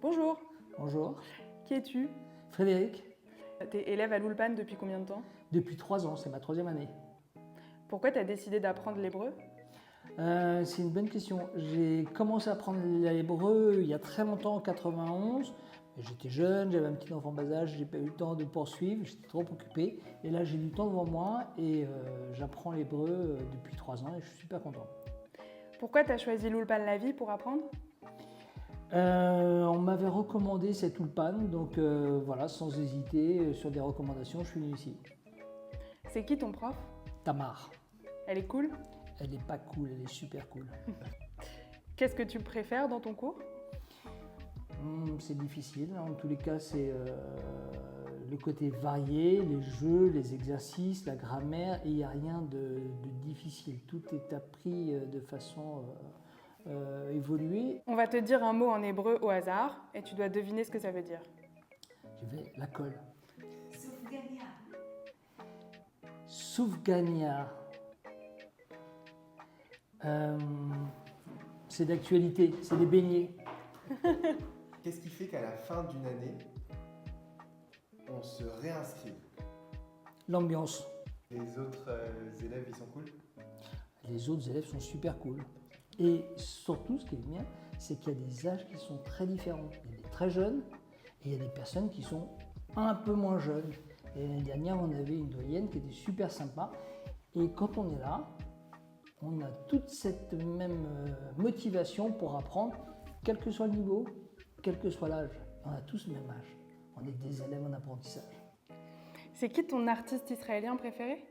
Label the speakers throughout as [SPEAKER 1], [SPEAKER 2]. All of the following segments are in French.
[SPEAKER 1] Bonjour,
[SPEAKER 2] Bonjour,
[SPEAKER 1] qui es-tu?
[SPEAKER 2] Frédéric.
[SPEAKER 1] T'es élève à l'Ulpan depuis combien de temps?
[SPEAKER 2] Depuis 3 ans, c'est ma troisième année.
[SPEAKER 1] Pourquoi t'as décidé d'apprendre l'hébreu?
[SPEAKER 2] C'est une bonne question. J'ai commencé à apprendre l'hébreu il y a très longtemps, en 91. J'étais jeune, j'avais un petit enfant bas âge, j'ai pas eu le temps de poursuivre, j'étais trop occupé. Et là, j'ai du temps devant moi et j'apprends l'hébreu depuis 3 ans et je suis super content.
[SPEAKER 1] Pourquoi t'as choisi l'Ulpan La Vie pour apprendre?
[SPEAKER 2] On m'avait recommandé cette Ulpan, donc voilà, sans hésiter, sur des recommandations, je suis venu ici.
[SPEAKER 1] C'est qui ton prof?
[SPEAKER 2] Tamar.
[SPEAKER 1] Elle est cool?
[SPEAKER 2] Elle est pas cool, elle est super cool.
[SPEAKER 1] Qu'est-ce que tu préfères dans ton cours?
[SPEAKER 2] C'est difficile, en tous les cas c'est le côté varié, les jeux, les exercices, la grammaire, et il n'y a rien de difficile. Tout est appris de façon évoluée.
[SPEAKER 1] On va te dire un mot en hébreu au hasard et tu dois deviner ce que ça veut dire.
[SPEAKER 2] Je vais la colle.
[SPEAKER 3] Soufgania.
[SPEAKER 2] Soufgania. C'est d'actualité, c'est des beignets.
[SPEAKER 4] Qu'est-ce qui fait qu'à la fin d'une année, on se réinscrit?
[SPEAKER 2] L'ambiance.
[SPEAKER 4] Les autres élèves, ils sont cool?
[SPEAKER 2] Les autres élèves sont super cool. Et surtout, ce qui est bien, c'est qu'il y a des âges qui sont très différents. Il y a des très jeunes et il y a des personnes qui sont un peu moins jeunes. Et l'année dernière, on avait une doyenne qui était super sympa. Et quand on est là, on a toute cette même motivation pour apprendre, quel que soit le niveau, quel que soit l'âge. On a tous le même âge. On est des élèves en apprentissage.
[SPEAKER 1] C'est qui ton artiste israélien préféré?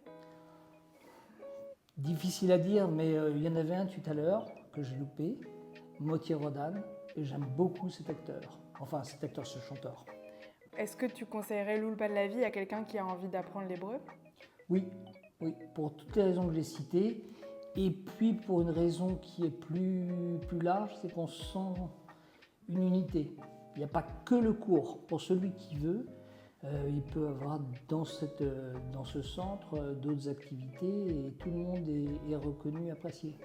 [SPEAKER 2] Difficile à dire, mais il y en avait un tout à l'heure que j'ai loupé, Moti Rodan, et j'aime beaucoup cet acteur. Enfin, cet acteur, ce chanteur.
[SPEAKER 1] Est-ce que tu conseillerais l'Ulpan La Vie à quelqu'un qui a envie d'apprendre l'hébreu?
[SPEAKER 2] Oui, oui, pour toutes les raisons que j'ai citées, et puis pour une raison qui est plus large, c'est qu'on sent une unité. Il n'y a pas que le cours. Pour celui qui veut, il peut avoir dans ce centre d'autres activités et tout le monde est reconnu, apprécié.